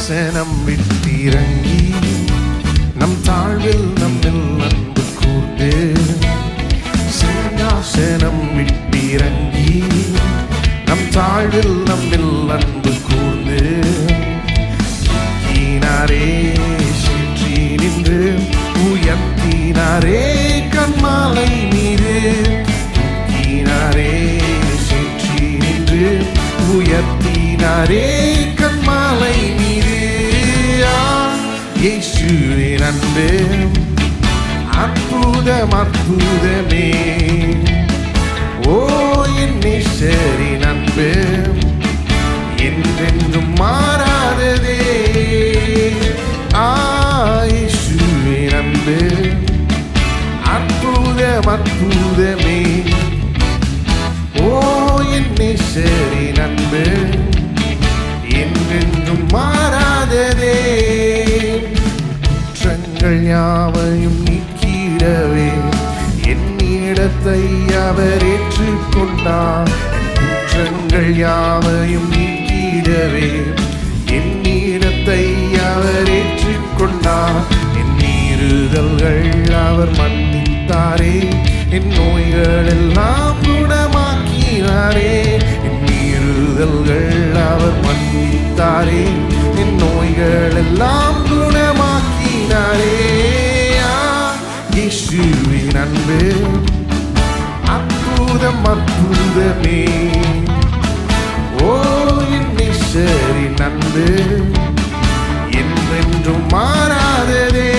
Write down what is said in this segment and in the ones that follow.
சிங்காசனம் விட்டிறங்கி நம் தாழ்வில் நம்மில் அன்பு கூர்ந்து, சிங்காசனம் விட்டிறங்கி நம் தாழ்வில் நம்மில் அன்பு கூர்ந்து, தூக்கினாரே சுற்றி நின்று உயர்த்தினாரே கண்மாலை மீது, தூக்கினாரே சுற்றி நின்று உயர்த்தினாரே கண்மாலை மீது. இயேசுவின் அன்பு அற்புதம் அற்புதமே, ஓ என் நேசரின் அன்பு என்றென்றும் மாறாததே. இயேசுவின் அன்பு அற்புதம் அற்புதமே, ஓ என் நேசரின் அன்பு என்றென்றும் மாறாததே. குற்றங்கள் யாவையும் நீக்கிடவே என்னிடத்தை அவர் ஏற்றுக்கொண்டார். குற்றங்கள் யாவையும் நீக்கிடவே என்னிடத்தை அவர் ஏற்றுக்கொண்டார். என் மீறுதல்கள் அவர் மன்னித்தாரே, என் நோய்கள் எல்லாம் குணமாக்கினாரே. என் மீறுதல்கள் அவர் மன்னித்தாரே, என் நோய்கள் எல்லாம் குணமாக்கினாரே. இயேசுவின் அன்பு அற்புதம் அற்புதமே, ஓ என் நேசரின் அன்பு என்றென்றும் மாறாததே.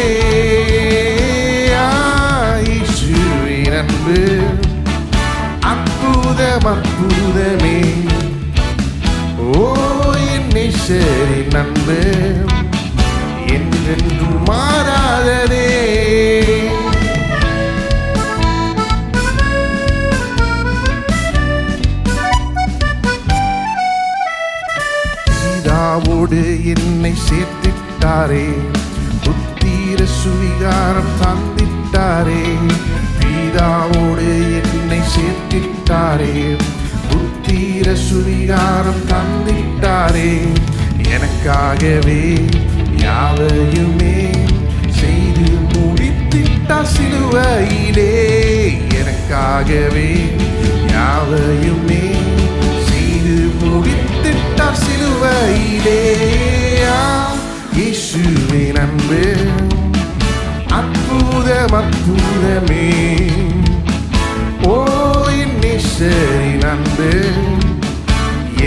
இயேசுவின் அன்பு அற்புதம் அற்புதமே, ஓ என் நேசரின் அன்பு என்றென்றும் மாறாததே. பிதாவோடு என்னை சேர்த்திட்டாரே, புத்திர சுவிகாரம் தந்திட்டாரே. பிதாவோடு என்னை சேர்த்திட்டாரே, புத்திர சுவிகாரம் தந்திட்டாரே. எனக்காகவே யாவையுமே செய்து முடித்திட்டார் சிலுவையிலே. எனக்காகவே யாவையுமே செய்து முடித்திட்டார் சிலுவையிலே. இயேசுவின் அன்பு அற்புதம் அற்புதமே, ஓ என் நேசரின் அன்பு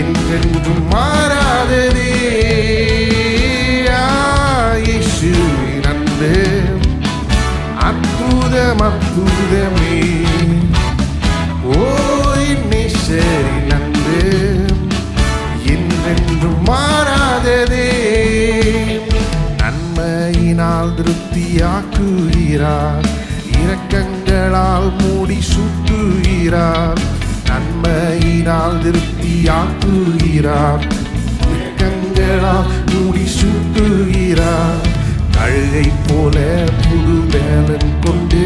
என்றென்றும் மாறாததே. இயேசுவின் அன்பு அற்புதம் அற்புதமே, ஓ என் நேசரின் அன்பு என்றென்றும் மாறாததே. நன்மையினால் திருப்தியாக்குகிறார், இரக்கங்களால் மூடி சுட்டுகிறார். நன்மையினால் திருப்தியாக்குகிறார், இரக்கங்களால் மூடி சுட்டுகிறார். கழுகை போல புது பேலன் கொண்டு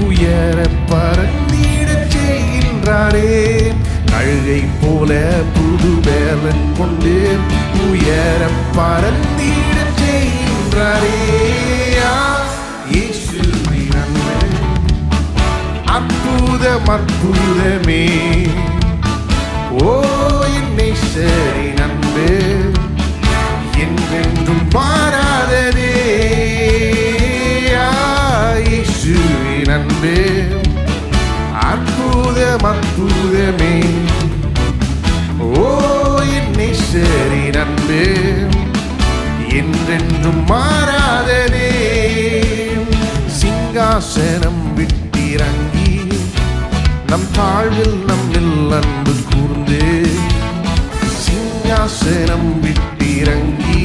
உயர பறந்திடச் செய்கின்றாரே. கழுகை போல புது பேலன் கொண்டு உயர பறந்திடச் செய்கின்றாரே. இயேசுவின் அன்பு அற்புதம் அற்புதமே, ஓ என் நேசரின் அன்பு என்றென்றும் மாறாததே. இயேசுவின் அன்பு அற்புதம் அற்புதமே, ஓ என் நேசரின் அன்பு என்றென்றும் மாறாததே. சிங்காசனம் விட்டிறங்கி நம் தாழ்வில் நம்மில் அன்பு கூர்ந்து, சிங்காசனம் விட்டிறங்கி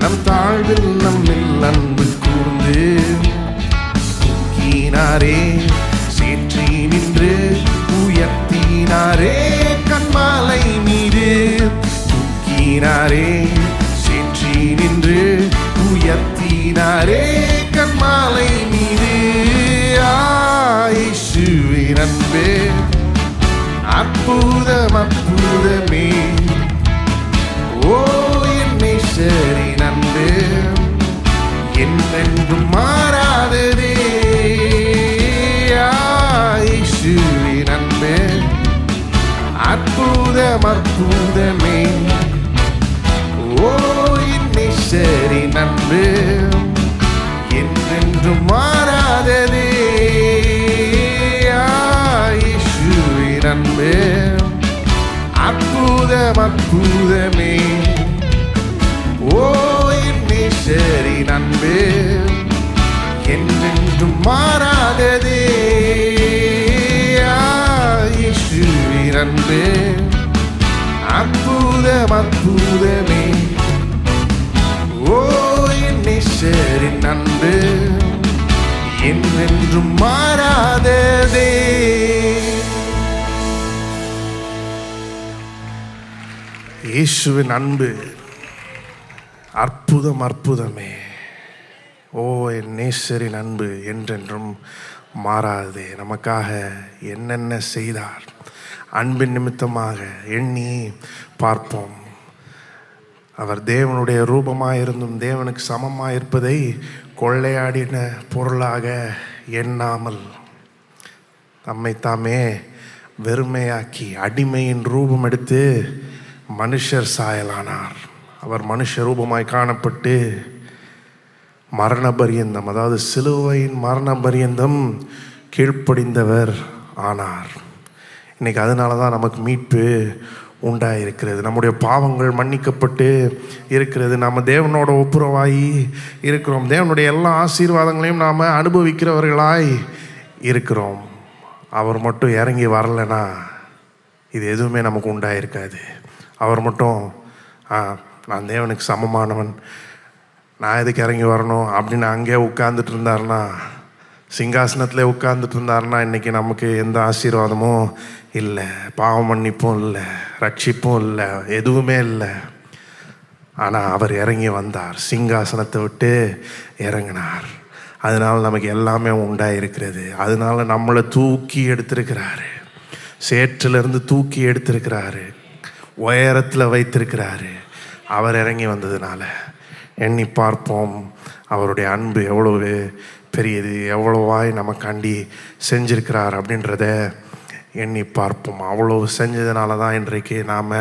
நம் தாழ்வில் நம்மில் அன்பு கூர்ந்து, தூக்கினாரே சேற்றி நின்று உயர்த்தினாரே கண்மாலை மீது, தூக்கினாரே சேற்றி நின்று உயர்த்தினாரே கண்மாலை மீது. இயேசுவின் அன்பு அற்புதம் அற்புதமே, ஓ என் நேசர் அற்புதமே. ஓ என் நேசரின் அன்பு என்றென்றும் மாறாததே. இயேசுவின் அன்பு அற்புதம், அற்புதமே. ஓ என் நேசரின் அன்பு என்றென்றும் மாறாதே. நமக்காக என்னென்ன செய்தார் அன்பின் நிமித்தமாக எண்ணி பார்ப்போம். அவர் தேவனுடைய ரூபமாயிருந்தும் தேவனுக்கு சமமாயிருப்பதை கொள்ளையாடின பொருளாக எண்ணாமல் தம்மை தாமே வெறுமையாக்கி அடிமையின் ரூபம் எடுத்து மனுஷர் சாயலானார். அவர் மனுஷ ரூபமாய் காணப்பட்டு மரண பரியந்தம், அதாவது சிலுவையின் மரண பரியந்தம் கீழ்ப்படிந்தவர் ஆனார். இன்னைக்கு அதனால தான் நமக்கு மீட்பு உண்டாயிருக்கிறது. நம்முடைய பாவங்கள் மன்னிக்கப்பட்டு இருக்கிறது. நம்ம தேவனோட ஒப்புரவாகி இருக்கிறோம். தேவனுடைய எல்லா ஆசீர்வாதங்களையும் நாம் அனுபவிக்கிறவர்களாய் இருக்கிறோம். அவர் மட்டும் இறங்கி வரலைன்னா இது எதுவுமே நமக்கு உண்டாயிருக்காது. அவர் மட்டும் நான் தேவனுக்கு சமமானவன், நான் எதுக்கு இறங்கி வரணும் அப்படின்னு அங்கேயே உட்கார்ந்துட்டு இருந்தாருன்னா, சிங்காசனத்தில் உட்கார்ந்துட்டு இருந்தாருன்னா இன்றைக்கி நமக்கு எந்த ஆசீர்வாதமும் இல்லை, பாவ மன்னிப்பும் இல்லை, ரட்சிப்பும் இல்லை, எதுவுமே இல்லை. ஆனால் அவர் இறங்கி வந்தார், சிங்காசனத்தை விட்டு இறங்கினார். அதனால் நமக்கு எல்லாமே உண்டாயிருக்கிறது. அதனால் நம்மளை தூக்கி எடுத்திருக்கிறாரு, சேற்றிலிருந்து தூக்கி எடுத்திருக்கிறாரு, உயரத்தில் வைத்திருக்கிறாரு. அவர் இறங்கி வந்ததுனால எண்ணி பார்ப்போம் அவருடைய அன்பு எவ்வளவு பெரியது, எவ்வளவாய் நமக்காண்டி செஞ்சிருக்கிறார் அப்படின்றத எண்ணி பார்ப்போம். அவ்வளவு செஞ்சதுனால தான் இன்றைக்கு நாம்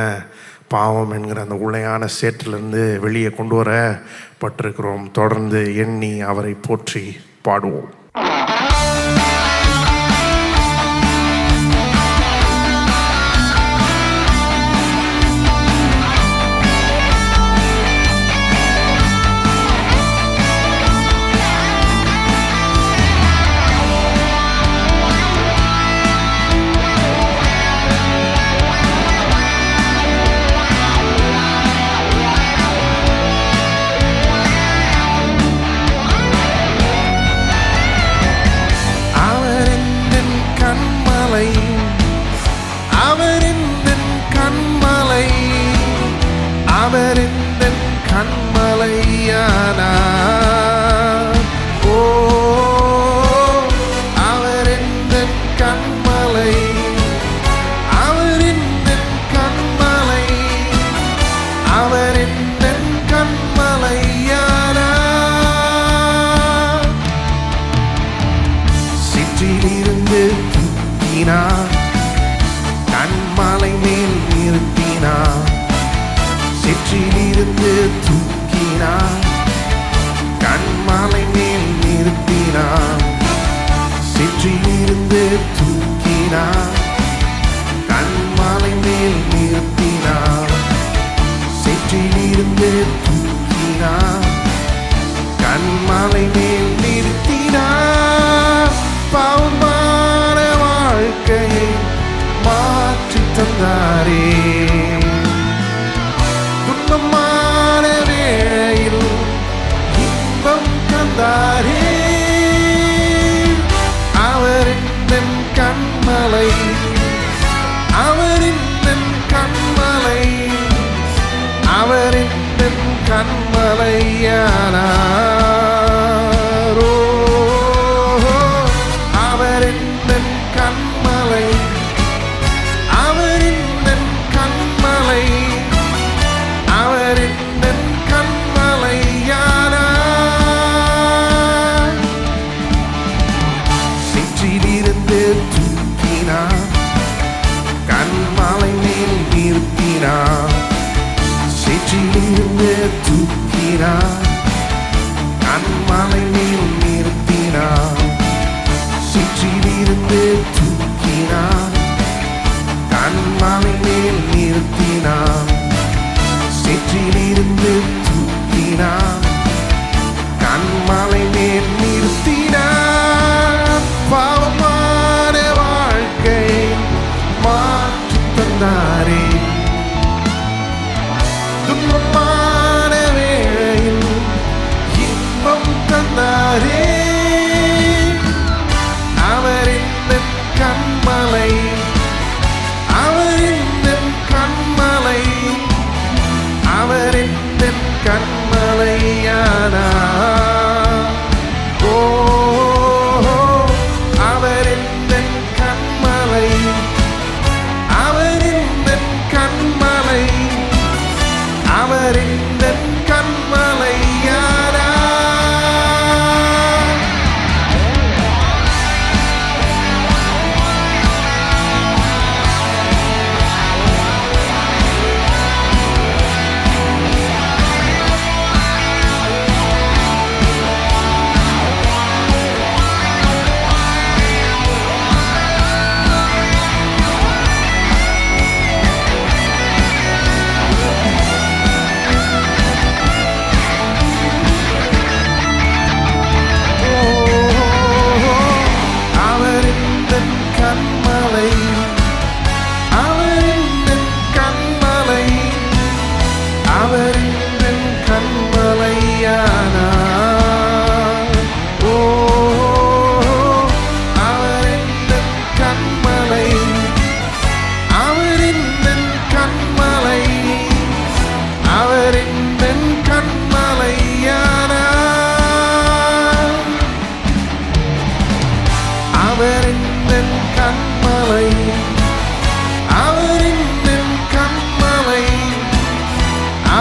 பாவம் என்கிற அந்த உளையான சேற்றிலிருந்து வெளியே கொண்டு வரப்பட்டிருக்கிறோம். தொடர்ந்து எண்ணி அவரை போற்றி பாடுவோம். கண்மலை மேல் நிறுத்தினார், சிற்றிலிருந்து தூக்கினார். கண்மலை மேல் நிறுத்தினார், சிற்றிலிருந்து தூக்கினார். கண்மலை மேல் நிறுத்தினார், சிற்றிலிருந்து தூக்கினார். கண்மலை மேல் நிறுத்தினார். பாவமான வாழ்க்கையை மாற்றி தந்தாரே, துன்பமான வேளையில் இன்பம் தந்தாரே. அவரின் கண்மலை, அவரின் கண்மலை, அவரின் கண்மலையானாரோ. அவரின் கண்மலை, அவரின் கண்மலை, அவரின் கண்மலையானார். சிற்றிலிருந்து தூக்கினார், கண்மலை மேல் நிறுத்தினார். சிற்றிலிருந்து தூக்கினார், கண்மலை மேல் நிறுத்தினார். சிற்றிலிருந்து தூக்கினார், கண்மலை மேல் நிறுத்தினார். சிற்றிலிருந்து தூக்கினார், கண்மலை மேல் நிறுத்தினார். பாவமான வாழ்க்கையை மாற்றி தந்தாரே, துன்பமான கண்மலையானா. ஓ, அவர் எந்தன் கண்மலை, அவர் எந்தன் கண்மலை, அவர் எந்தன் கண்மலையானா.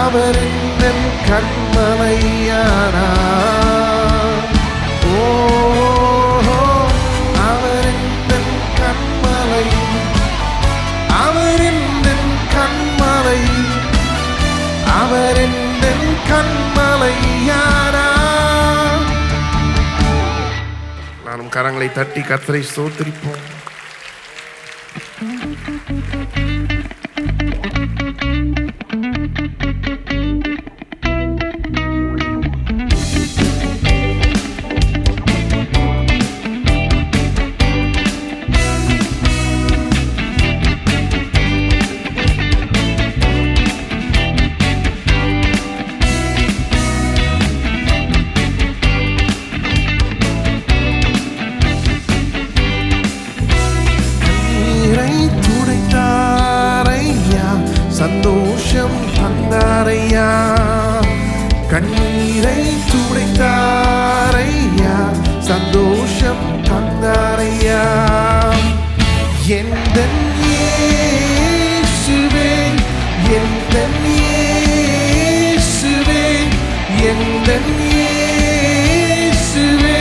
அவர் எந்தன் கண்மலையானா. ஓ, அவர் எந்தன் கண்மலை, அவர் எந்தன் கண்மலை, அவர் எந்தன் கண்மலையானா. நானும் கரங்களை தட்டி கர்த்தரை ஸ்தோத்திரிப்போம். சந்தோஷம் தந்தாரையா, கண்ணீரை துடைத்தாரையா, சந்தோஷம் தந்தாரையா. எந்தன் இயேசுவே, எந்தன் இயேசுவே, எந்தன் இயேசுவே,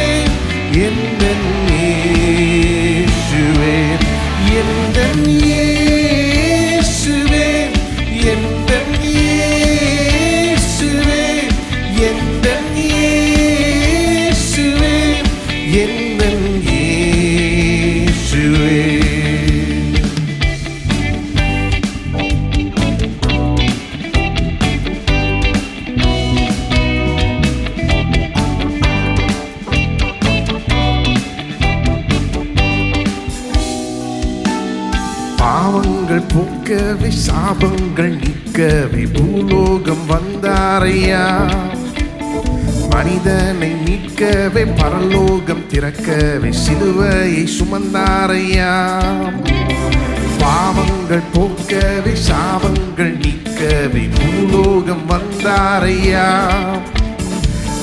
எந்தன் இயேசுவே, எந்தன் இயேசுவே, எந்தன் இயேசுவே, எந்தன் இயேசுவே, எந்தன் இயேசுவே. பாவங்கள் போக்கவே, சாபங்கள் நீக்கவே பூலோகம் வந்தாரையா. மனிதனை மீட்கவே, பரலோகம் திறக்கவே, சிலுவையை சுமந்தாரையா. பாவங்கள் போக்கவே, சாபங்கள் நீக்கவே, பூலோகம் வந்தாரையா.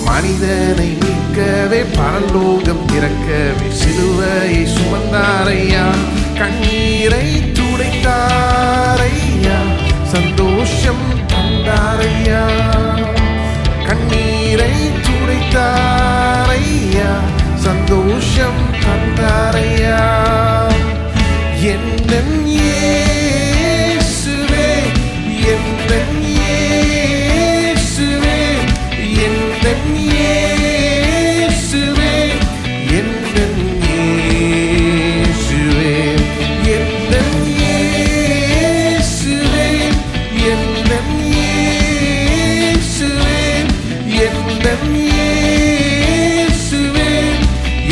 மனிதனை மீட்கவே, பரலோகம் திறக்கவே, சிலுவையை சுமந்தாரையா. கண்ணீரை துடைத்தாரையா, சந்தோஷம் தந்தாரையா. கண்ணீரை துடைத்தாரையா, சந்தோஷம் தந்தாரையா. எந்தன் இயேசுவே, எந்தன் இயேசுவே, எந்தன் இயேசுவே, எந்தன் இயேசுவே, எந்தன் இயேசுவே, எந்தன் இயேசுவே, எந்தன் இயேசுவே,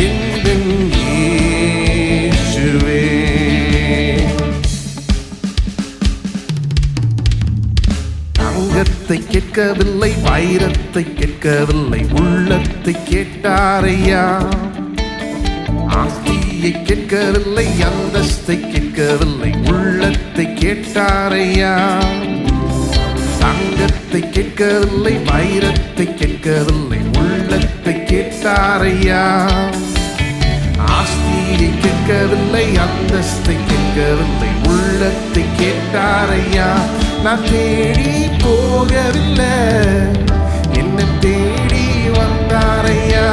எந்தன் இயேசுவே. தங்கத்தை கேட்கவில்லை, வைரத்தை கேட்கவில்லை, உள்ளத்தை கேட்டாரையா. ஆஸ்தியை கேட்கவில்லை, அந்தஸ்தை கேட்கவில்லை, உள்ளத்தை கேட்டாரையா. தங்கத்தை அந்தஸ்தை கேட்கவில்லை, வைரத்தை கேட்கவில்லை, உள்ளத்தை கேட்டாரையா. ஆஸ்தியை கேட்கவில்லை, அந்தஸ்தை கேட்கவில்லை, உள்ளத்தை கேட்டாரையா. நான் தேடி போகவில்லை, என்ன தேடி வந்தாரையா.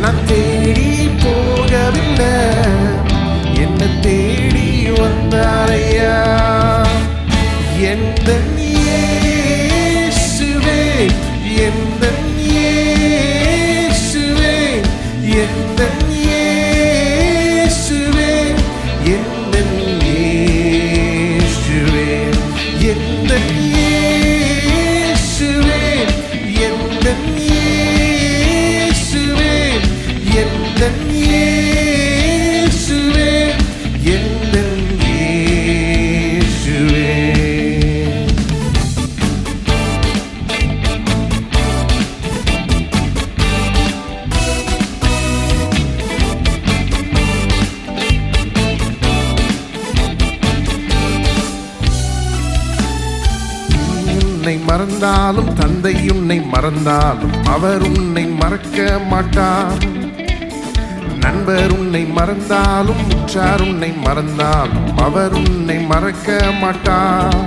நான் தேடி போகவில்லை, என்ன தேடி வந்தாரையா. எந்தன் இயேசுவே, எந்தன் இயேசுவே, எந்தன் இயேசுவே, எந்தன் இயேசுவே, எந்தன் இயேசுவே, எந்தன் இயேசுவே, எந்தன் இயேசுவே, எந்தன் இயேசுவே. உன்னை மறந்தாலும் தந்தை உன்னை மறந்தாலும் அவர் உன்னை மறக்க மாட்டார். நண்பர் உன்னை மறந்தாலும் உற்றார் உன்னை மறந்தாலும் அவர் உன்னை மறக்க மாட்டார்.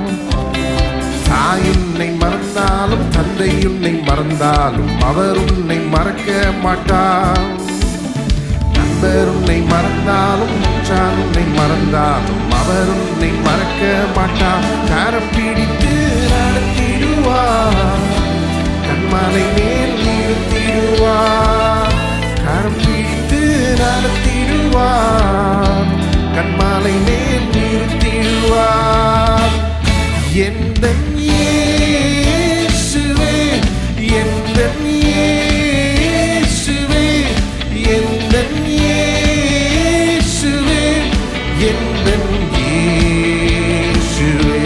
தாய் உன்னை மறந்தாலும் தந்தை உன்னை மறந்தாலும் அவர் உன்னை மறக்க மாட்டார். நண்பர் உன்னை மறந்தாலும் உற்றார் உன்னை மறந்தாலும் அவர் உன்னை மறக்க மாட்டார். கரம் பிடித்து நடத்திடுவார், கண்மலை மேல் நிறுத்திடுவார். கரம் பிடித்து நடத்திடுவார், கண்மலை மேல் நிறுத்திடுவார். எந்தன் இயேசுவே, எந்தன் இயேசுவே, எந்தன் இயேசுவே, எந்தன் இயேசுவே,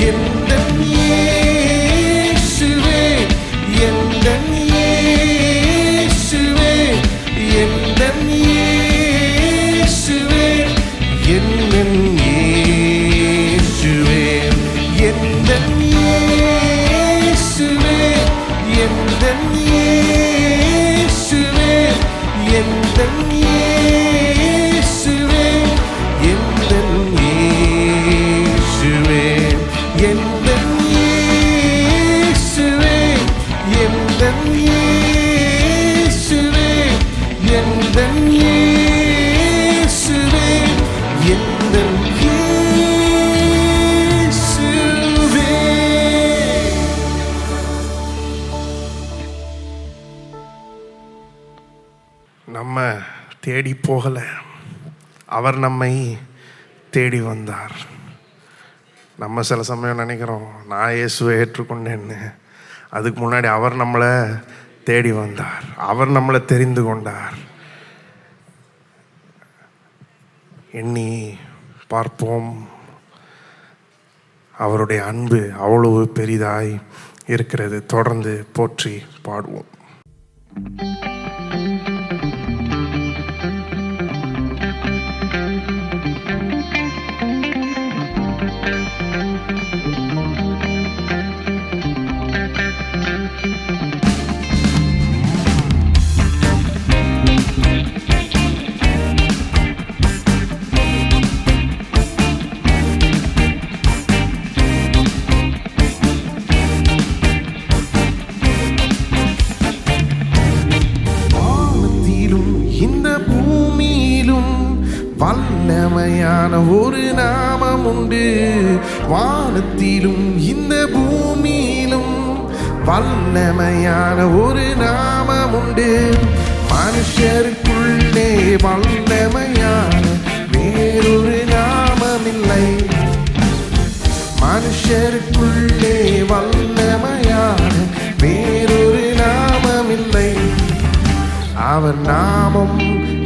எந்தன் இயேசுவே, எந்தன் இயேசுவே, எந்தன் இயேசுவே, எந்தன் இயேசுவே, எந்தன் இயேசுவே, எந்தன் இயேசுவே, எந்தன் இயேசுவே, எந்தன் இயேசுவே, எந்தன் இயேசுவே, எந்தன் இயேசுவே, எந்தன் இயேசுவே, எந்தன் இயேசுவே. நம்ம தேடி போகல, அவர் நம்மை தேடி வந்தார். நம்ம சில சமயம் நினைக்கிறோம் நான் இயேசுவை ஏற்றுக்கொண்டேன்னு. அதுக்கு முன்னாடி அவர் நம்மளை தேடி வந்தார், அவர் நம்மளை தெரிந்து கொண்டார். எண்ணி பார்ப்போம், அவருடைய அன்பு அவ்வளவு பெரிதாய் இருக்கிறது. தொடர்ந்து போற்றி பாடுவோம். வல்லமையான ஒரு நாமம் உண்டு. வானத்திலும் இந்த பூமியிலும் வல்லமையான ஒரு நாமம் உண்டு. மனுஷருக்குள்ளே வல்லமையான வேறொரு நாமமில்லை. மனுஷருக்குள்ளே வல்லமையான வேறொரு நாமமில்லை. அவர் நாமம்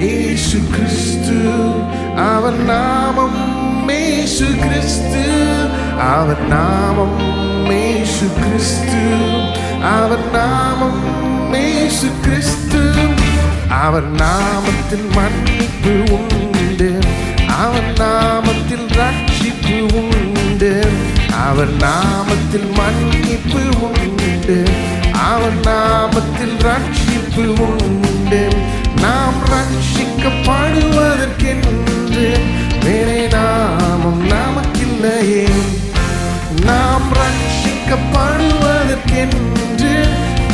இயேசு கிறிஸ்து. அவர் நாமம் இயேசு கிறிஸ்து. அவர் நாமம் இயேசு கிறிஸ்து. அவர் நாமம் இயேசு கிறிஸ்து. அவர் நாமத்தில் மன்னிப்பு உண்டு. அவர் நாமத்தில் ரட்சிப்பு உண்டு. அவர் நாமத்தில் மன்னிப்பு உண்டு, அவர் நாமத்தில் ரட்சிப்பு உண்டு. நாம் ரட்சிக்கப்படுவதற்கென்று வேறே நாமம் நமக்கில்லையே. நாம் ரட்சிக்கப்படுவதற்கென்று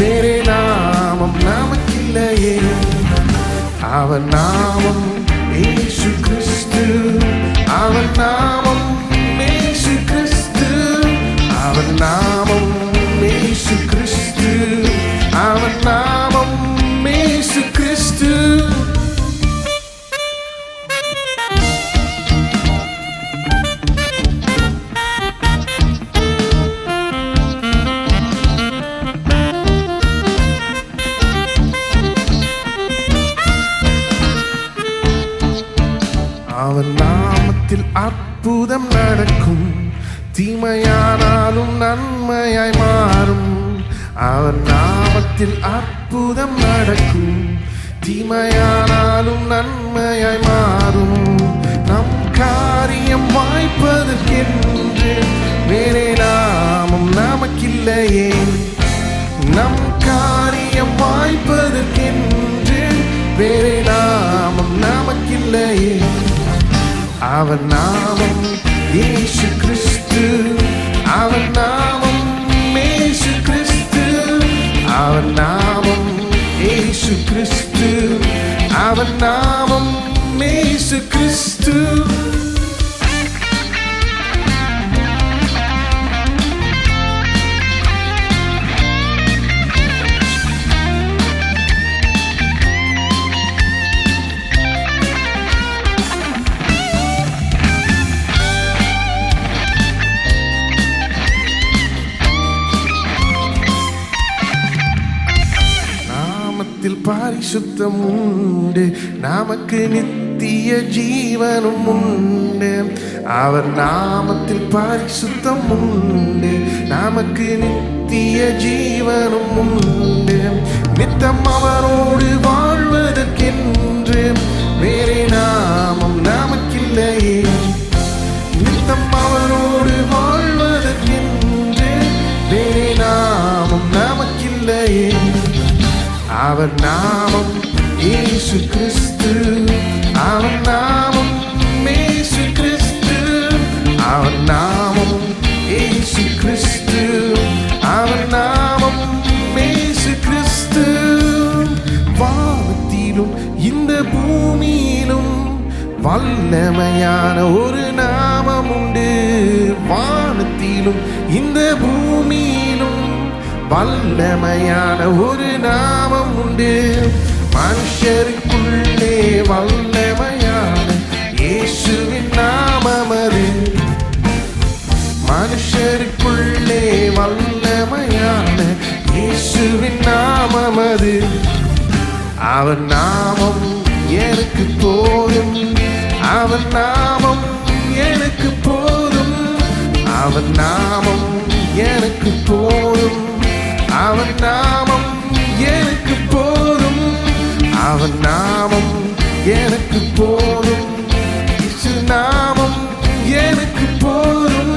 வேறே நாமம் நமக்கில்லையே. அவர் நாமம் இயேசு கிறிஸ்து, அவர் நாமம் இயேசு கிறிஸ்து, அவர் நாமம் இயேசு கிறிஸ்து, அவர் நாமம் இயேசு கிறிஸ்து. அவர் நாமத்தில் அற்புதம் நடக்கும், தீமையானாலும் நன்மையாய் மாறும். அவர் நாமத்தில் அற்புதம் நடக்கும், தீமையானாலும் நன்மையாய் மாறும். நம் காரியம் வாய்ப்பதற்கென்று வேறே நாமம் நமக்கில்லையே. நம் காரியம் வாய்ப்பதற்கென்று வேறே நாமம் நமக்கில்லையே. அவர் நாமம் இயேசு கிறிஸ்து, அவர் நாமம் இயேசு கிறிஸ்து, அவர் நாமம் இயேசு கிறிஸ்து, அவர் நாமம் இயேசு கிறிஸ்து. பரிசுத்தம் உண்டு, நமக்கு நித்திய ஜீவனும் உண்டு. அவர் நாமத்தில் பரிசுத்தம் உண்டு, நமக்கு நித்திய ஜீவனும் உண்டு. நித்தம் அவரோடு வாழ்வதற்கென்று வேறே நாமம் நமக்கில்லையே. நித்தம் அவரோடு வாழ்வதற்கென்று வேறே நாமம் நமக்கில்லையே. அவர் நாமம் இயேசு கிறிஸ்து, அவர் நாமம் இயேசு கிறிஸ்து, அவர் நாமம் இயேசு கிறிஸ்து, அவர் நாமம் இயேசு கிறிஸ்து. வானத்திலும் இந்த பூமியிலும் வல்லமையான ஒரு நாமம் உண்டு. வானத்திலும் இந்த பூமியிலும் வல்லமையான ஒரு நாமம் உண்டு. மனுஷருக்குள்ளே வல்லமையான இயேசுவின் நாமம் அது. மனுஷருக்குள்ளே வல்லமையான இயேசுவின் நாமம் அது. அவர் நாமம் எனக்கு போதும், அவர் நாமம் எனக்கு போதும், அவர் நாமம் எனக்கு போதும், அவர் நாமம் எனக்கு போதும், அவர் நாமம் எனக்கு போதும். இயேசு நாமம் எனக்கு போதும்,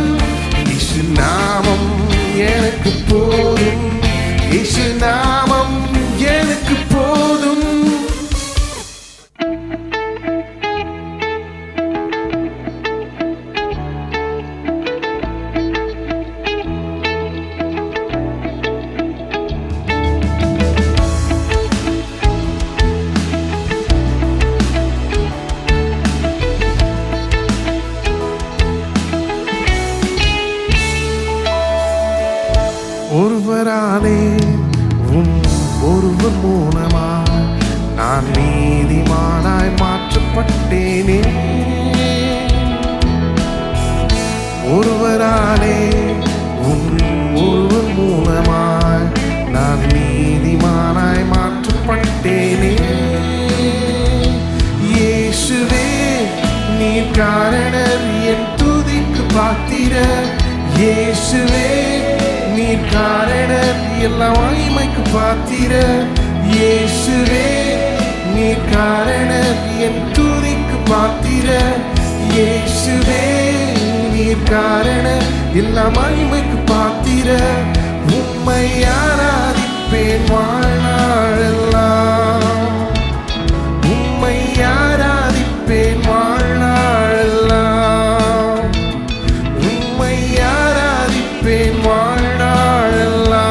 இயேசு நாமம் எனக்கு போதும், இயேசு நாமம் எனக்கு போதும். ஒருவராலே ஒருவர் மூலமாய் நான் நீதிமானாய் மாற்றப்பட்டேனே. ஒருவராலே ஒருவர் மூலமாய் நான் நீதிமானாய் மாற்றப்பட்டேனே. இயேசுவே நீர் காரணர் என் துதிக்கு பாத்திரர். இயேசுவே நீர் காரணர் எல்லா மகிமைக்கு பாத்திரர். இயேசுவே நீர் காரணர் என் துதிக்கு பாத்திரர். இயேசுவே நீர் நீர் காரணர் எல்லா மகிமைக்கு பாத்திர உம்மை ஆராதிப்பேன் வாழ்நாளெல்லாம் உம்மை ஆராதிப்பேன் வாழ்நாளெல்லாம் உம்மை ஆராதிப்பேன் வாழ்நாளெல்லாம்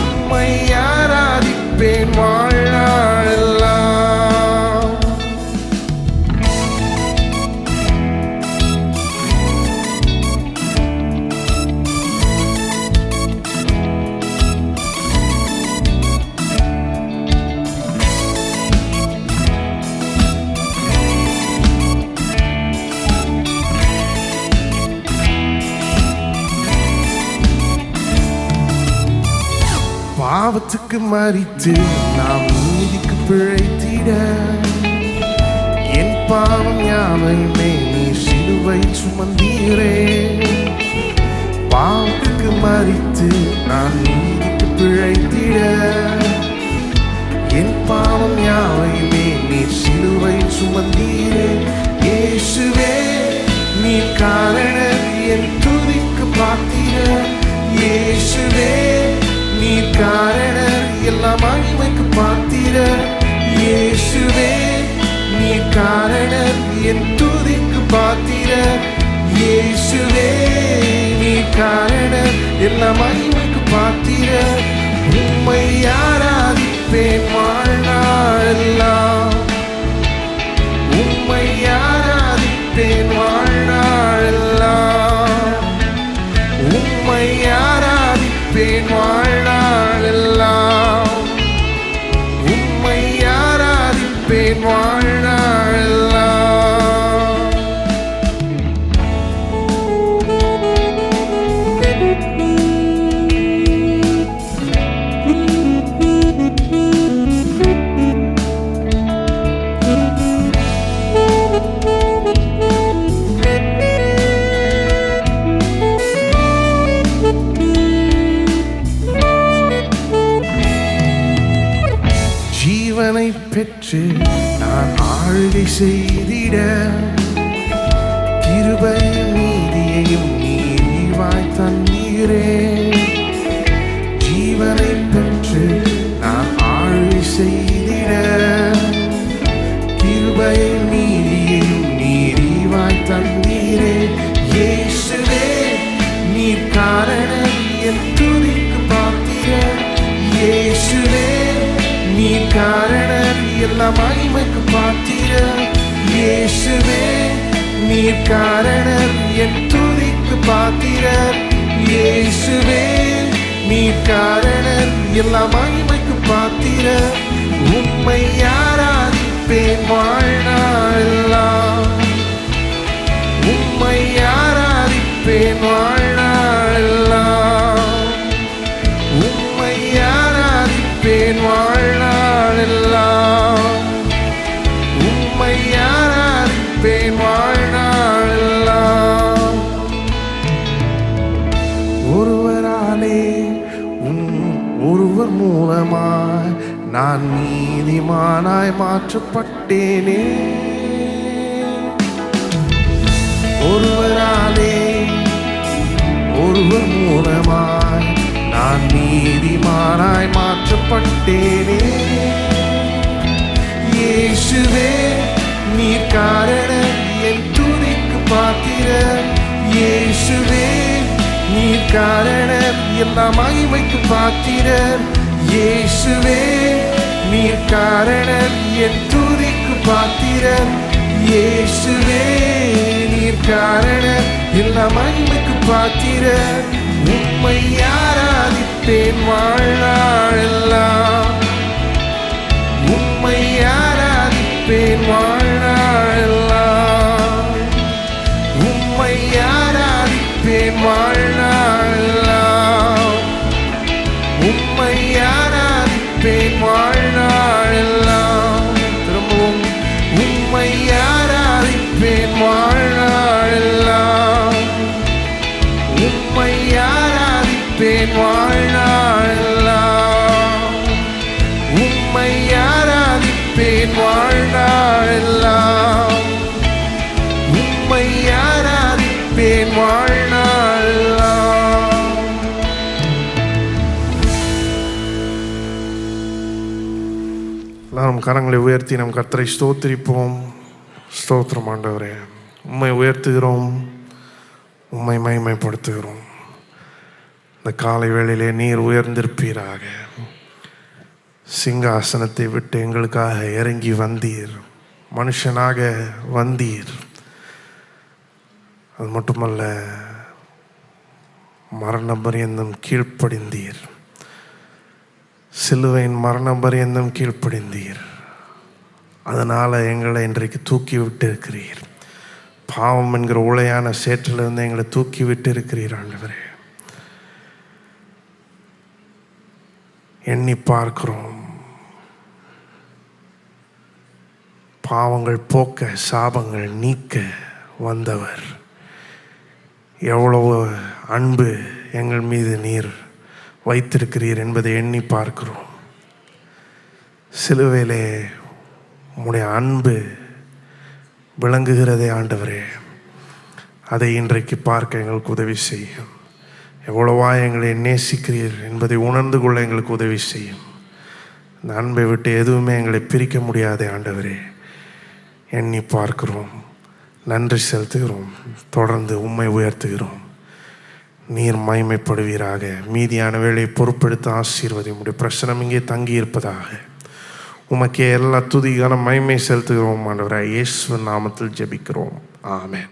உம்மை ஆராதிப்பேன் வாழ்நாளெல்லாம். பாவத்துக்கு மரித்து நாம் நீதிக்கு பிழைத்திட என் பாவம் யாவையுமே நீ சிலுவை சுமந்தீரே. பாவத்துக்கு மரித்து நான் நீதிக்கு பிழைத்திட என் பாவம் யாவையுமே நீ சிலுவை சுமந்தீரே. இயேசுவே நீ காரணர் என் துதிக்கு பாத்திரர். இயேசுவே நீர் காரணர் எல்லா மகிமைக்கு பாத்திரர். இயேசுவே நீர் காரணர் என் துதிக்கு பாத்திரர். இயேசுவே நீர் காரணர் எல்லா மகிமைக்கு பாத்திரர். உம்மை ஆராதிப்பேன் வாழ்நாளெல்லாம் உம்மை ஆராதிப்பேன் வாழ்நாளெல்லாம் உம்மை ஆராதிப்பேன் வாழ்நாளெல்லாம் உம்மை ஆராதிப்பேன் வாழ்நாளெல்லாம். ஜீவனை பெற்று நான் ஆளுகை செய்திட கிருபையும் நீதியையும் நீவாய் தந்தீரே. ஜீவனை பெற்று நான் ஆளுகை செய்திட கிருபையும் நீதியையும் நீவாய் தந்தீரே. இயேசுவே நீர் காரணர் என் துதிக்கு பாத்திரர். இயேசுவே நீர் காரணர் எல்லா மகிமைக்கு பாத்திரர். இயேசுவே நீர் காரணர் என் துதிக்கு பாத்திரர். இயேசுவே நீர் காரணர் எல்லா மகிமைக்கு பாத்திரர். உம்மை ஆராதிப்பேன் வாழ்நாளெல்லாம் உம்மை ஆராதிப்பேன் வாழ்நாளெல்லாம் உம்மை ஆராதிப்பேன் வாழ்நாளெல்லாம் உம்மை ஆராதிப்பேன் வாழ்நாளெல்லாம். ஒருவராலே ஒருவர் மூலமாய் நான் நீதிமானாய் மாற்றப்பட்டேனே. ஒருவராலே ஒருவர் மூலமாய் நான் நீதிமானாய் மாற்றப்பட்டேனே. இயேசுவே நீர் காரணர் என் துதிக்கு பாத்திரர். இயேசுவே நீர் காரணர் எல்லா மகிமைக்கு பாத்திரர். இயேசுவே நீர் காரணர் என் துதிக்கு பாத்திரர். இயேசுவே நீர் காரணர் எல்லா மகிமைக்கு பாத்திரர். உம்மை ஆராதிப்பேன் வாழ்நாளெல்லாம் உம்மை ஆராதிப்பேன் வாழ்நாளெல்லாம் உம்மை ஆராதிப்பேன் வாழ்நாளெல்லாம் உம்மை ஆராதிப்பேன் வாழ்நாளெல்லாம். திரும்பவும் உம்மை ஆராதிப்பேன் வாழ்நாளெல்லாம் உம்மை ஆராதிப்பேன் வாழ்நாளெல்லாம் உம்மை ஆராதிப்பேன் வாழ்நாளெல்லாம் உம்மை ஆராதிப்பேன் எல்லாரும் கரங்களை உயர்த்தி நம் கர்த்தரை ஸ்தோத்திரிப்போம். ஸ்தோத்திரம் ஆண்டவரே, உம்மை உயர்த்துகிறோம், உம்மை மகிமைப்படுத்துகிறோம். இந்த காலை வேளையிலே நீர் உயர்ந்திருப்பீராக. சிங்காசனத்தை விட்டு எங்களுக்காக இறங்கி வந்தீர், மனுஷனாக வந்தீர். அது மட்டுமல்ல, மரண பரியந்தம் கீழ்ப்படிந்தீர், சிலுவையின் மரண பரியந்தம் கீழ்ப்படிந்தீர். அதனால் எங்களை இன்றைக்கு தூக்கி விட்டு இருக்கிறீர். பாவம் என்கிற உளையான சேற்றிலிருந்து எங்களை தூக்கி விட்டு இருக்கிறீர் ஆண்டவரே. எண்ணி பார்க்கிறோம், பாவங்கள் போக்க சாபங்கள் நீக்க வந்தவர். எவ்வளவு அன்பு எங்கள் மீது நீர் வைத்திருக்கிறீர் என்பதை எண்ணி பார்க்கிறோம். சிலுவையிலே உம்முடைய அன்பு விளங்குகிறதே ஆண்டவரே. அதை இன்றைக்கு பார்க்க எங்களுக்கு உதவி செய்யும். எவ்வளவா எங்களை நேசிக்கிறீர் என்பதை உணர்ந்து கொள்ள எங்களுக்கு உதவி செய்யும். இந்த அன்பை விட்டு எதுவுமே எங்களை பிரிக்க முடியாதே ஆண்டவரே. எண்ணி பார்க்கிறோம், நன்றி செலுத்துகிறோம், தொடர்ந்து உம்மை உயர்த்துகிறோம். நீர் மகிமைப்படுவீராக. மீதியான வேலையை பொறுப்பெடுத்து ஆசீர்வதி. உம்முடைய பிரசனம் இங்கே தங்கி இருப்பதாக. உமக்கே எல்லா துதிக்கான மகிமை செலுத்துகிறோம் ஆண்டவரே. இயேசுவின் நாமத்தில் ஜெபிக்கிறோம். ஆமென்.